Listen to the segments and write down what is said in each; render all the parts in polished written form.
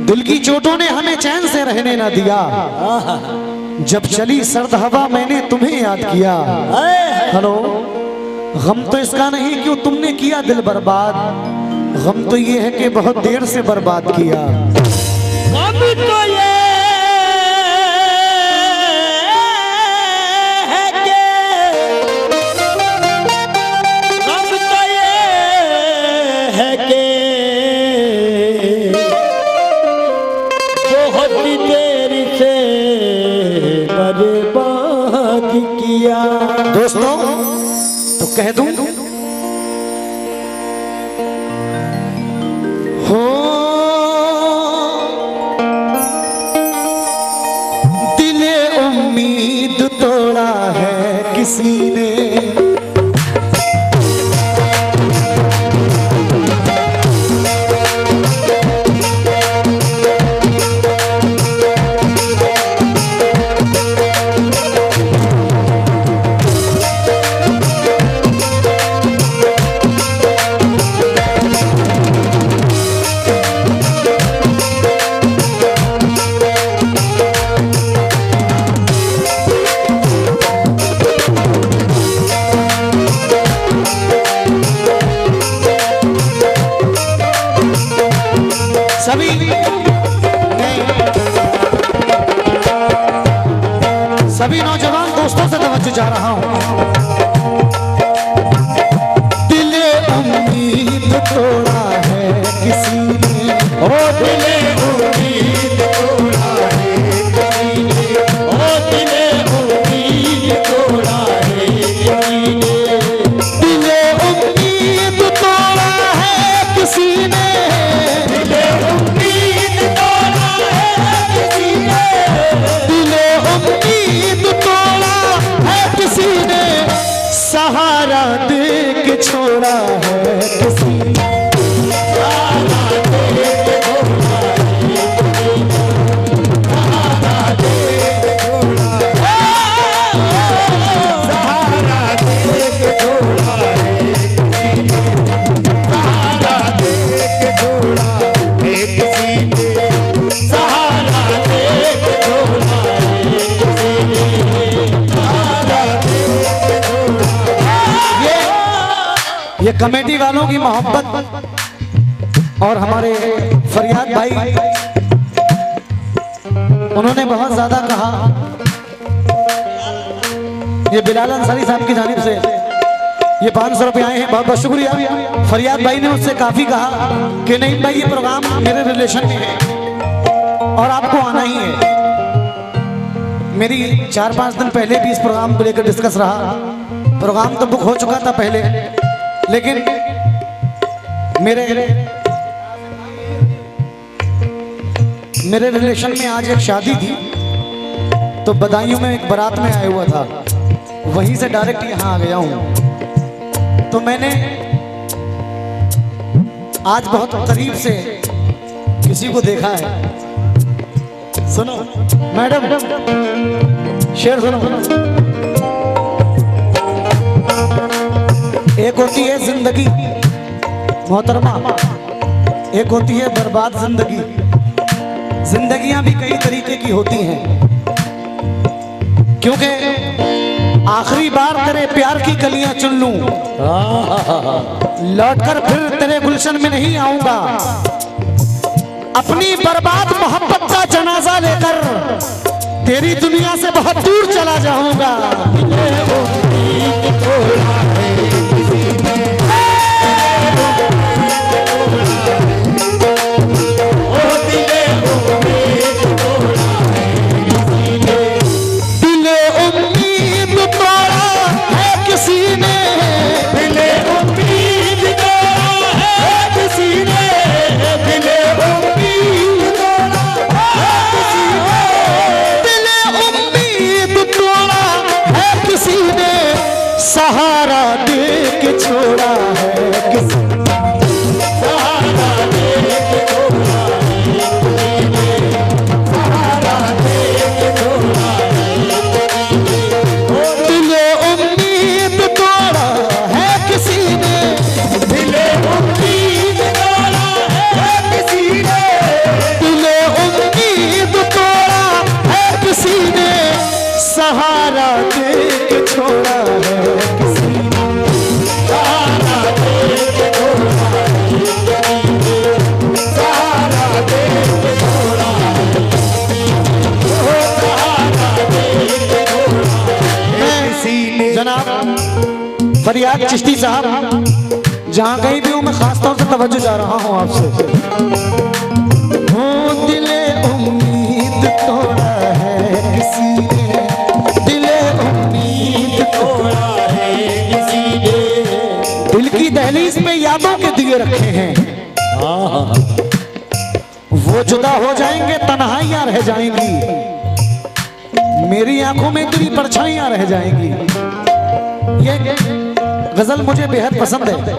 दिल की चोटों ने हमें चैन से रहने ना दिया, जब चली सर्द हवा मैंने तुम्हें याद किया। हेलो, गम तो इसका नहीं क्यों तुमने किया दिल बर्बाद, गम तो ये है कि बहुत देर से बर्बाद किया। गम तो ये है कि गम तो ये है कि बहुत देर से बर्बाद किया। दोस्तों तो कह दूं, हो दिले उम्मीद तोड़ा है किसी ने, सभी नौजवान दोस्तों से तवज्जो जा रहा हूं। दिले उम्मीद तोड़ा है किसी ने, ओ दिले उम्मीद तोड़ा है किसी ने, ओ दिले उम्मीद तोड़ा है किसी ने, दिले उम्मीद तोड़ा है किसी ने, दिले उम्मीद तोड़ा है किसी ने, दिले उम्मीद तोड़ा है किसी ने, सहारा दे के छोड़ा है किसी ने। ये कमेटी वालों की मोहब्बत और हमारे फरियाद भाई, उन्होंने बहुत ज्यादा कहा। ये बिलाल अंसारी साहब की जानिब से ये 500 रुपये आए हैं, बहुत बहुत शुक्रिया। फरियाद भाई ने उससे काफी कहा कि नहीं भाई ये प्रोग्राम मेरे रिलेशन में है और आपको आना ही है। मेरी 4-5 दिन पहले भी इस प्रोग्राम को लेकर डिस्कस रहा। प्रोग्राम तो बुक हो चुका था पहले, लेकिन मेरे रिलेशन में आज एक शादी थी, तो बदायूं में एक बारात में आया हुआ था, वहीं से डायरेक्ट यहाँ आ गया हूँ। तो मैंने आज बहुत करीब से किसी को देखा है। सुनो मैडम, शेर सुनो। एक होती है जिंदगी मोहतरमा, एक होती है बर्बाद जिंदगी। जिंदगियां भी कई तरीके की होती हैं, क्योंकि आखिरी बार तेरे प्यार की कलियां चुन लूं, लौटकर फिर तेरे गुलशन में नहीं आऊंगा। अपनी बर्बाद मोहब्बत का जनाजा लेकर तेरी दुनिया से बहुत दूर चला जाऊंगा। सहारा फरियाद चिश्ती साहब, जहाँ कहीं भी हूँ मैं खास तौर से तवज्जो जा रहा हूँ आपसे। हो दिले उम्मीद तोड़ा है किसी ने, दिले उम्मीद तोड़ा है किसी ने, दिल की दहलीज पे यादों के दिए रखे हैं। वो जुदा हो जाएंगे, तन्हाइयां रह जाएंगी, मेरी आंखों में तेरी परछाइयां रह जाएंगी। ये गजल मुझे बेहद पसंद है।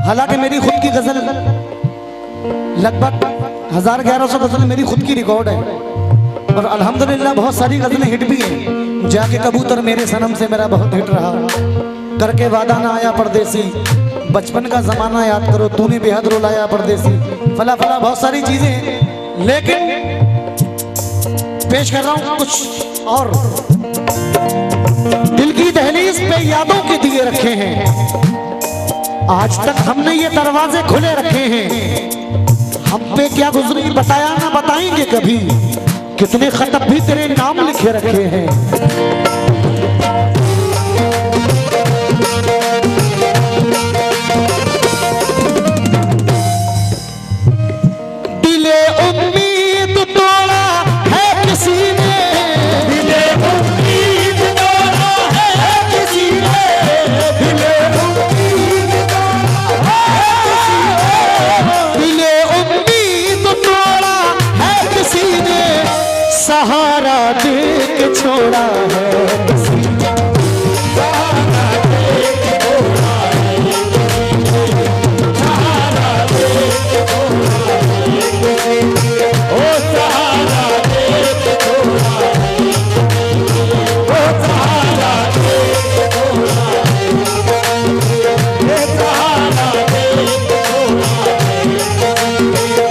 हालांकि मेरी खुद की गजल लगभग 1000-1100 गजल मेरी खुद की रिकॉर्ड है, और अल्हम्दुलिल्लाह बहुत सारी गजलें हिट भी हैं। जाके कबूतर मेरे सनम से मेरा बहुत हिट रहा, करके वादा ना आया परदेसी, बचपन का जमाना याद करो, तूने बेहद रुलाया परदेसी, फला फला बहुत सारी चीजें हैं। लेकिन पेश कर रहा हूं कुछ और। दिल की दहलीज पे यादों के दिए रखे हैं, आज तक हमने ये दरवाजे खुले रखे हैं। हम पे क्या गुजरी बताया ना बताएंगे कभी, कितने खत भी तेरे नाम लिखे रखे हैं। दिले उम्मीद तोड़ा है किसी ने, दिले उम्मीद तोड़ा है किसी ने, दिले उम्मीद तोड़ा है, दिले उम्मीद तोड़ा है किसी ने, सहारा दे के छोड़ा है किसी ने, सहारा दे के छोड़ा है किसी ने, सहारा दे के छोड़ा है किसी ने, ओ सहारा दे के छोड़ा है किसी ने, ओ सहारा दे के छोड़ा है किसी ने, सहारा दे के छोड़ा है किसी ने,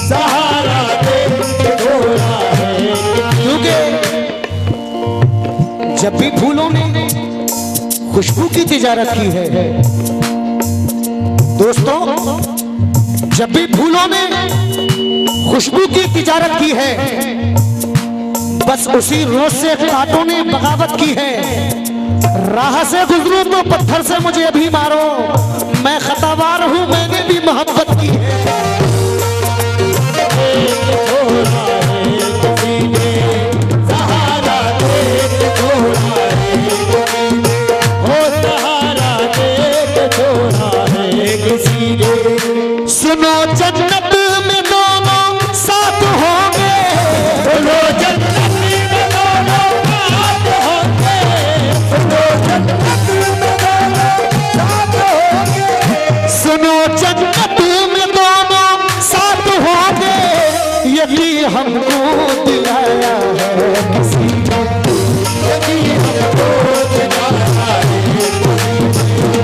सहारा दे के छोड़ा है। क्योंकि जब भी फूलों ने खुशबू की तिजारत की है दोस्तों, जब भी फूलों ने खुशबू की तिजारत की है, बस उसी रोज से कांटों ने बगावत की है। राह से गुजरूं तो पत्थर से मुझे अभी मारो, मैं खतावार हूं मैंने भी मोहब्बत की है। सुनो जन्नत में दोनों साथ होंगे, सुनो जन्नत में दोनों साथ होंगे, सुनो जन्नत में दोनों साथ होंगे, सुनो जन्नत में दोनों साथ होंगे, यही हमको दिलाया है किसी ने, यही हमको दिलाया है किसी ने,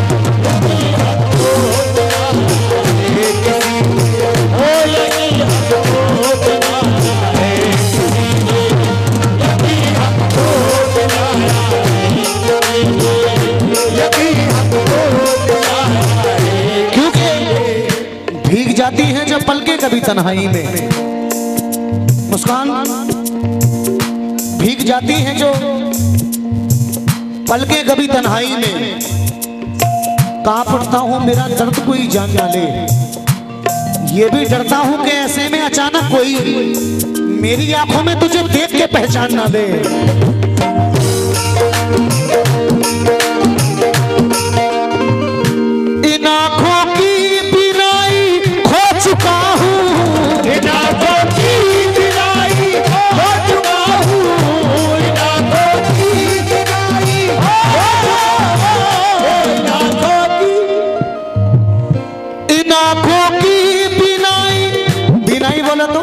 यही हमको भीग जाती हैं जब पलके कभी तन्हाई में, मुस्कान भीग जाती हैं जो पलके कभी तन्हाई में, कहां पड़ता हूं मेरा दर्द कोई जान ना ले, ये भी डरता हूं कि ऐसे में अचानक कोई मेरी आंखों में तुझे देख के पहचान ना दे। इन आंखों की बिनाई खो चुका हूं, इन आंखों की बिनाई खो चुका हूं, इन आंखों की बिनाई इन आंखों की बिनाई बोला तो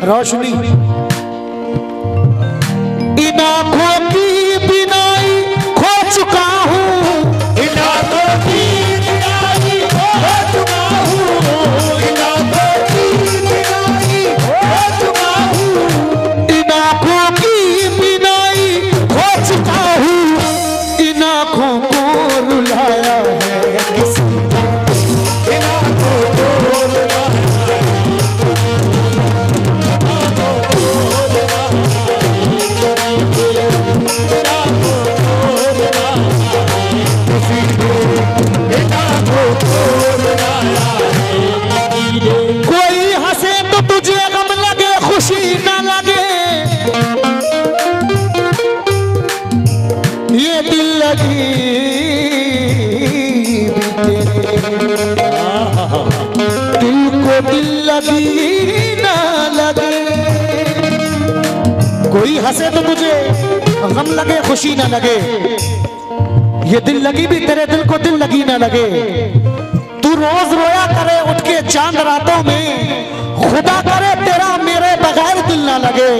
रोशनी, इन आंखों की बिनाई खो चुका हूं, इन आंखों की बिनाई खो चुका हूं, इन आंखों की बिनाई खो चुका हूं, इन आंखों की बिनाई खो चुका हूं, इन आंखों को रुलाया है किसी ने, इन आंखों को रुलाया है हंसे तो तुझे गम लगे खुशी न लगे, ये दिल लगी भी तेरे दिल को दिल लगी न लगे। तू रोज रोया करे उठ के चांद रातों में, खुदा करे तेरा मेरे बगैर दिल ना लगे।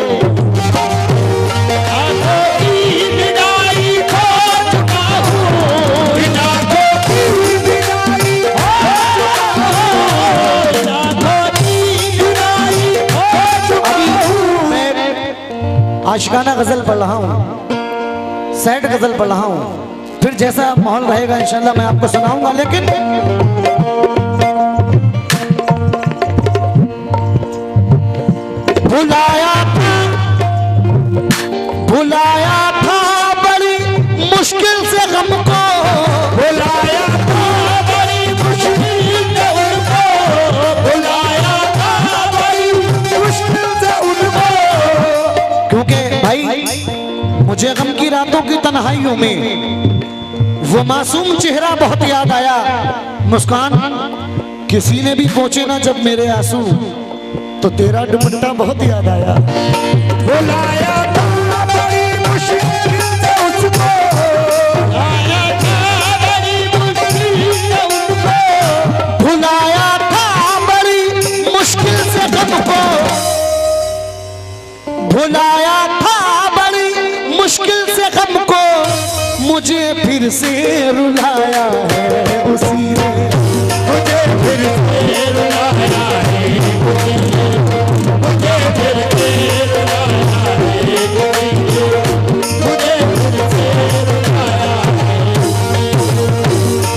आशिकाना गजल पढ़ रहा हूँ, सैड गजल पढ़ रहा हूँ, फिर जैसा माहौल रहेगा इंशाल्लाह मैं आपको सुनाऊंगा। लेकिन बुलाया था बड़ी मुश्किल से गम को, बुलाया था बड़ी मुश्किल से उनको, बुलाया था बड़ी मुश्किल से उनको। क्योंकि भाई मुझे गम की रातों की तन्हाइयों में वो मासूम चेहरा बहुत याद आया। मुस्कान किसी ने भी पहुंचे ना जब मेरे आंसू, तो तेरा दुपट्टा बहुत याद आया। बुलाया था बड़ी मुश्किल से उसको, बुलाया था बड़ी मुश्किल से उनको, बुलाया था बड़ी मुश्किल से गम को, बुलाया था बड़ी मुश्किल से गम को, मुझे फिर से रुलाया है उसी ने, मुझे फिर से रुलाया है, मुझे फिर से रुलाया है, मुझे फिर से रुलाया है,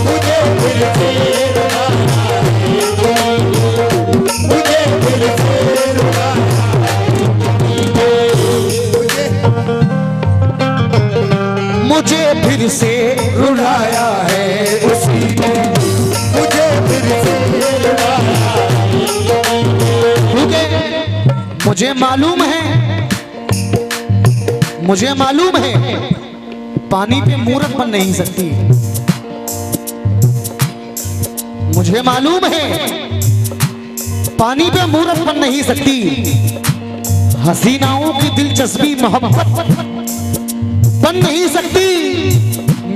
मुझे फिर से रुलाया है, मुझे फिर से रुलाया है, मुझे फिर से रुलाया है उसी ने, मुझे फिर से रुलाया है। क्योंकि मुझे मालूम है पानी पे मूरत बन नहीं सकती। मुझे मालूम है पानी पे मूरत बन नहीं सकती। हसीनाओं की दिलचस्पी मोहब्बत बन नहीं सकती।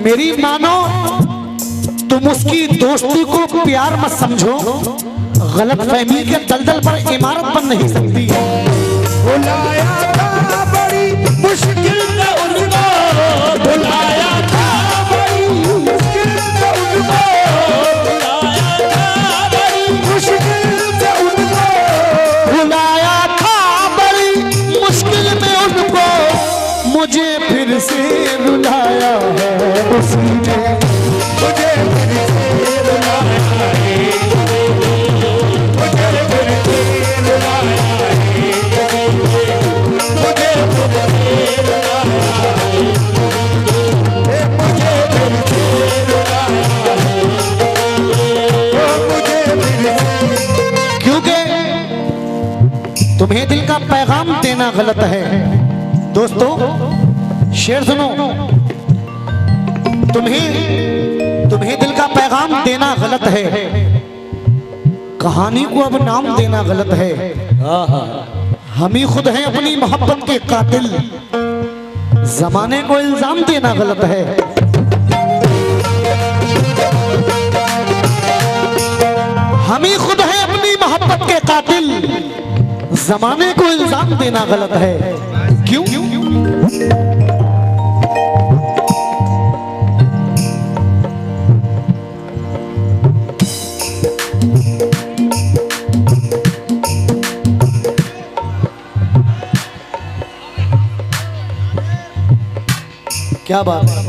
मेरी मानो तुम उसकी दोस्ती को प्यार मत समझो, गलत फहमी के दलदल पर इमारत बन नहीं सकती। बुलाया था बड़ी मुश्किल से उनको, बुलाया था बड़ी मुश्किल से उनको, बुलाया था बड़ी मुश्किल से उनको, बुलाया था बड़ी मुश्किल में उनको, मुझे फिर से रुलाया है उसी ने, मुझे फिर से रुलाया है, मुझे फिर से रुलाया है, मुझे फिर से रुलाया है, मुझे फिर से रुलाया है, मुझे फिर से। क्योंकि तुम्हें दिल का पैगाम देना गलत है। दोस्तों शेर सुनो, तुम्हें दिल का पैगाम देना गलत है, कहानी को अब नाम देना गलत है। हम ही खुद हैं अपनी मोहब्बत के कातिल, जमाने को इल्जाम देना गलत है। हम ही खुद हैं अपनी मोहब्बत के कातिल, जमाने को इल्जाम देना गलत है। क्यों? क्या बात है।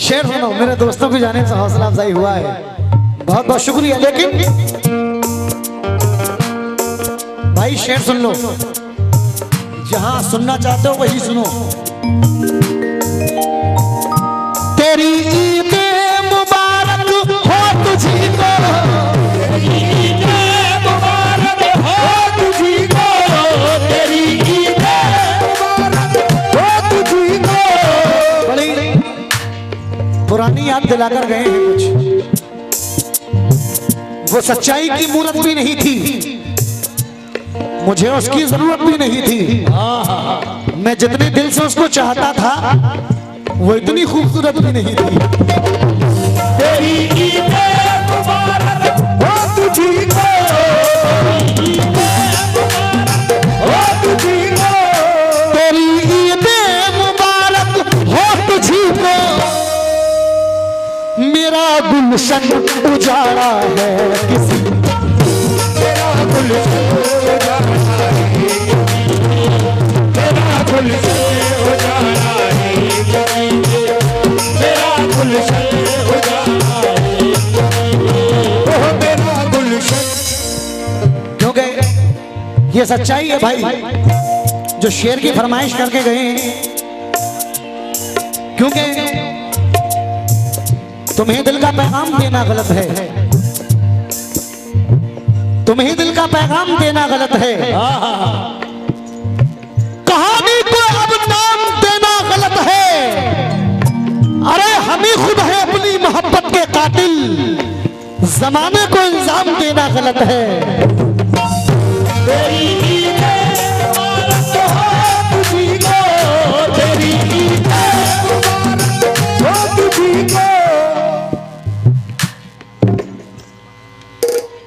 शेर सुनो, मेरे दोस्तों की जानिब से हौसला अफजाई हुआ है, बहुत बहुत शुक्रिया। लेकिन भाई शेर सुन लो, जहां सुनना चाहते हो वही सुनो। तेरी ईद मुबारक हो तुझी को, तेरी ईद मुबारक हो तुझी को, तेरी ईद मुबारक हो याद दिलाकर गए हैं कुछ। वो सच्चाई की मूरत भी नहीं थी, मुझे उसकी जरूरत भी नहीं थी। मैं जितने दिल से उसको चाहता था वो इतनी खूबसूरत भी नहीं थी। तेरी ईदें मुबारक हो तुझी को, हो तुझी को, तेरी ईदें मुबारक हो तुझी को, मेरा गुलशन उजाड़ा है किसी, तेरा गुलशन उजाड़ा है, तेरा गुलशन उजाड़ा है, तेरा गुलशन उजाड़ा है, ओ मेरा गुलशन। क्योंकि ये सच्चाई है भाई जो शेर की फरमाइश करके गए हैं। क्योंकि तुम्हें दिल का पैगाम देना गलत है, तुम्हें दिल का पैगाम देना गलत है, कहानी को अब नाम देना गलत है। अरे हम ही खुद है अपनी मोहब्बत के कातिल, जमाने को इल्जाम देना गलत है। तेरी ईदें मुबारक हो तुझी को, तेरी ईदें मुबारक हो तुझी को।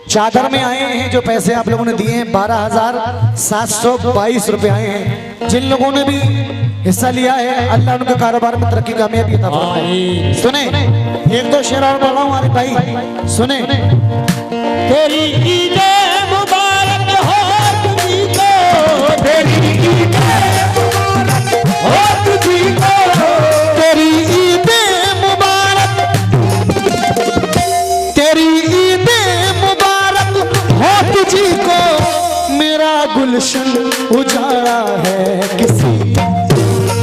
चादर में आए हैं जो पैसे आप लोगों ने दिए हैं 12,722 रुपए आए हैं। जिन लोगों ने भी हिस्सा लिया है अल्लाह उनके कारोबार में तरक्की कामयाबी अता फरमाए। सुने एक दो शेर और बोल रहा हूँ हमारे भाई, सुने। तेरी ईदें मुबारक हो तुझी को, तेरी ईदें मुबारक हो तुझी को, तेरी ईदें मुबारक, तेरी ईदें मुबारक हो तुझी को, मेरा गुलशन उजाड़ा है किसी,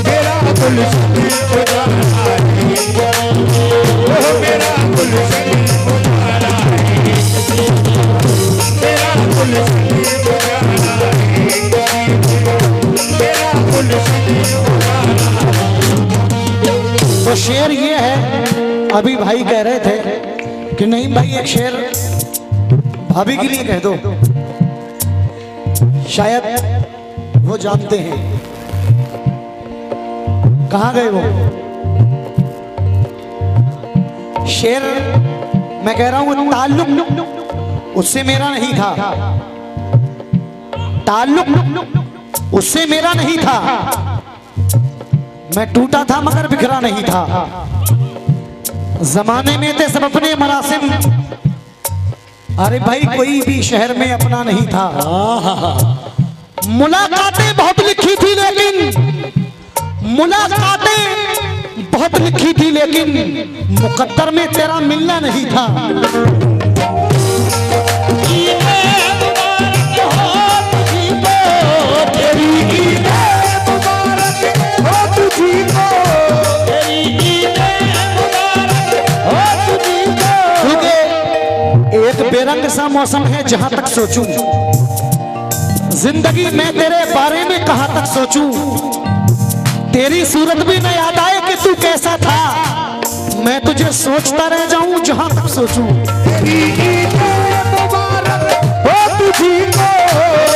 तेरा गुलशन उजाड़ा है, ओ मेरा गुलशन उजाड़ा है, तेरा गुलशन उजाड़ा है, तेरा गुलशन उजाड़ा है। तो शेर ये है, अभी भाई कह रहे थे कि नहीं भाई एक शेर भाभी के लिए कह दो, शायद वो जानते हैं। कहाँ गए वो शेर? मैं कह रहा हूं ताल्लुक उससे मेरा नहीं था, ताल्लुक उससे मेरा नहीं था, मैं टूटा था मगर बिखरा नहीं था। जमाने में थे सब अपने मरासिम, अरे भाई कोई भी शहर में अपना नहीं था। मुलाकातें बहुत लिखी थी लेकिन, मुलाकातें बहुत लिखी थी लेकिन मुकद्दर में तेरा मिलना नहीं था। एक बेरंग सा मौसम है जहां तक सोचूं, जिंदगी में तेरे बारे में कहां तक सोचूं, तेरी सूरत भी न याद आए कि तू कैसा था, मैं तुझे सोचता रह जाऊं जहां तक सोचूं। तेरी ईदें मुबारक हो तुझी को,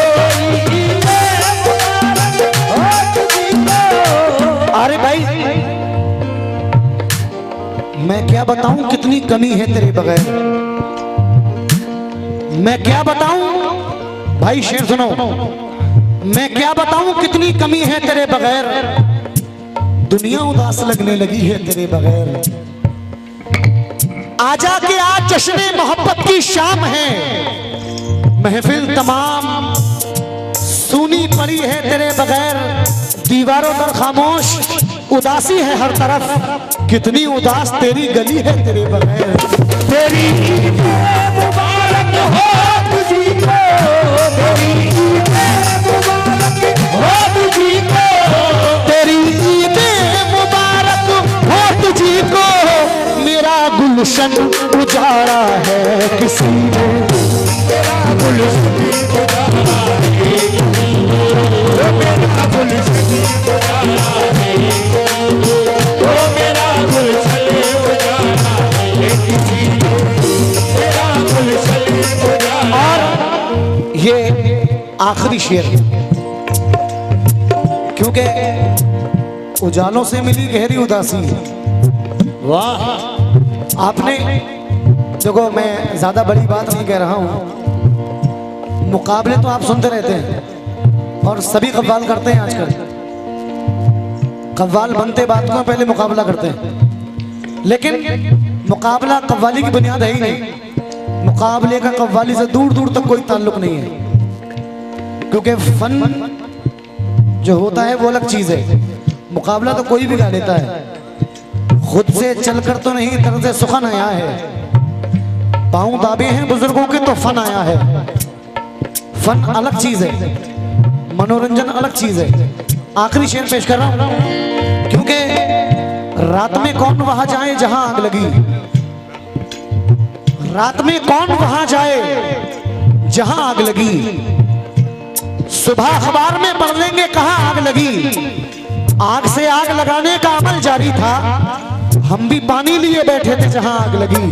तेरी ईदें मुबारक हो तुझी को। अरे भाई मैं क्या बताऊं कितनी कमी है तेरे बगैर, मैं क्या बताऊं भाई शेर सुनो, मैं क्या बताऊं कितनी कमी है तेरे बगैर, दुनिया उदास लगने लगी है तेरे बगैर। आजा के आज जश्न मोहब्बत की शाम है, महफिल तमाम सुनी पड़ी है तेरे बगैर, दीवारों पर खामोश उदासी है हर तरफ, कितनी उदास तेरी गली है तेरे बगैर। तेरी ईदें मुबारक हो तुझी को, तेरी ईदें मुबारक हो तुझी को, तेरी ईदें मुबारक हो तुझी को, मेरा गुलशन उजाड़ा है किसी ने, तेरा गुलशन उजाड़ा है, ओ मेरा गुलशन उजाड़ा है, ओ मेरा गुलशन उजाड़ा आखिरी शेर, क्योंकि उजालों से मिली गहरी उदासी। वाह, आपने देखो, मैं ज्यादा बड़ी बात नहीं कह रहा हूं, मुकाबले तो आप सुनते रहते हैं और सभी कव्वाल करते हैं आजकल। कव्वाल बनते बात को पहले मुकाबला करते हैं, लेकिन मुकाबला कव्वाली की बुनियाद है ही नहीं। मुकाबले का कव्वाली से दूर दूर तक कोई ताल्लुक नहीं है, क्योंकि फन जो होता है वो अलग चीज है। मुकाबला तो कोई भी गा लेता है, खुद से चलकर तो नहीं, तरह से सुखन आया है। पाँव दाबे हैं बुजुर्गों के तो फन आया है। फन अलग चीज है, मनोरंजन अलग चीज है। आखिरी शेर पेश कर रहा हूं, क्योंकि रात में कौन वहां जाए जहां आग लगी। रात में कौन वहां जाए जहां आग लगी। सुबह अखबार में पढ़ लेंगे कहां आग लगी। आग से आग लगाने का अमल जारी था, हम भी पानी लिए बैठे थे जहां आग लगी।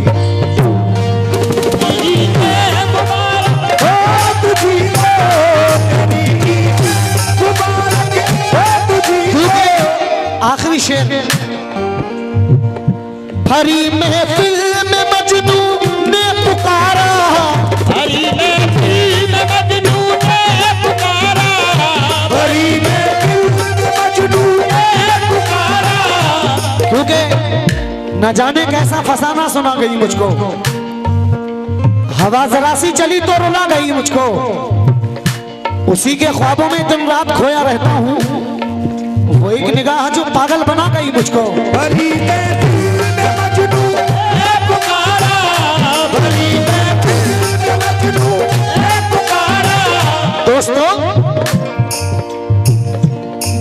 आखिरी शेर, भरी महफिल में मजनू ने पुकारा। भरी महफिल में मजनू ने पुकारा। भरी महफिल में मजनू ने पुकारा। क्योंकि न जाने कैसा फसाना सुना गई मुझको, हवा जरा सी चली तो रुला गई मुझको। उसी के ख्वाबों में दिन रात खोया रहता हूँ, वो एक निगाह जो पागल बना गई मुझको। भरी महफिल में मजनू ने पुकारा। भरी महफिल में मजनू ने पुकारा। दोस्तों,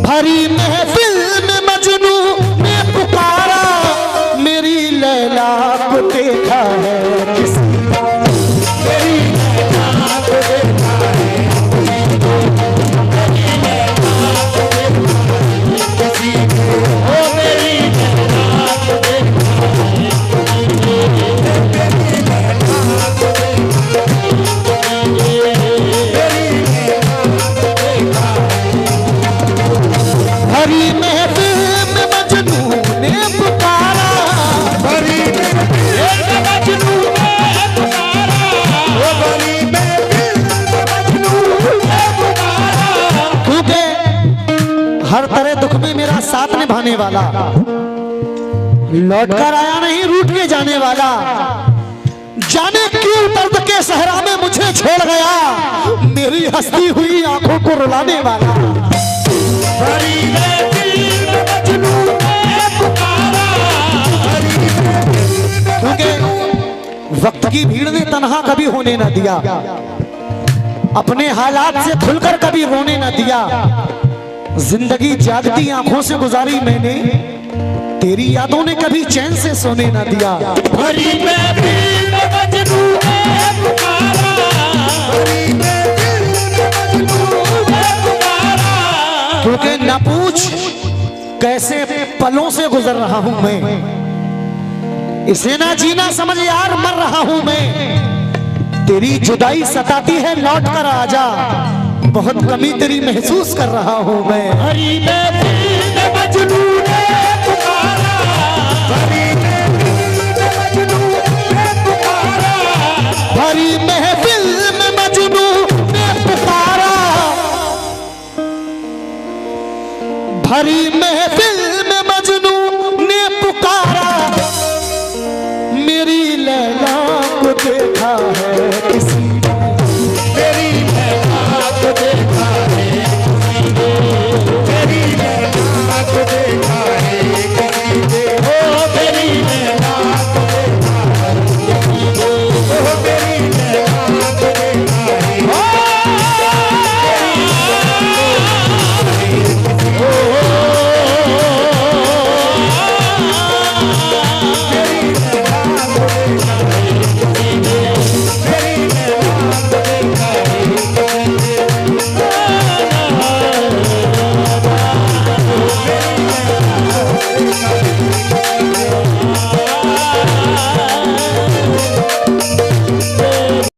भरी महफिल में मजनू ने पुकारा, मेरी लैला को देखा है किसी। मेरी लैला को देखा है किसी ने। ओ मेरी लैला को देखा है मेरी लैला को देखा है। मेरी लैला को देखा है। भरी महफिल में मजनू ने पुकारा। भरी महफिल में मजनू ने पुकारा। ओ भरी महफिल में मजनू ने पुकारा। क्योंकि हर तरह दुख में मेरा साथ निभाने वाला, लौट कर आया नहीं रूठ के जाने वाला, जाने क्यों दर्द के सहरा में मुझे छोड़ गया, मेरी हंसती हुई आंखों को रुलाने वाला। भरी महफिल में मजनू ने पुकारा। भरी महफिल में क्योंकि वक्त की भीड़ ने तन्हा कभी होने न दिया, अपने हालात से खुलकर कभी रोने न दिया। जिंदगी जागती आंखों से गुजारी मैंने, तेरी यादों ने कभी चैन से सोने न दिया। भरी महफिल में मजनू ने पुकारा। भरी महफिल में मजनू ने पुकारा। क्योंकि न पूछ कैसे पलों से गुजर रहा हूं मैं, इसे ना जीना समझ यार मर रहा हूं मैं। तेरी जुदाई सताती है लौट कर आजा, बहुत कमी तेरी महसूस कर रहा हूं मैं। भरी महफिल में मजनू ने पुकारा। भरी महफिल में मजनू ने पुकारा। भरी महफिल में मजनू ने पुकारा। भरी महफिल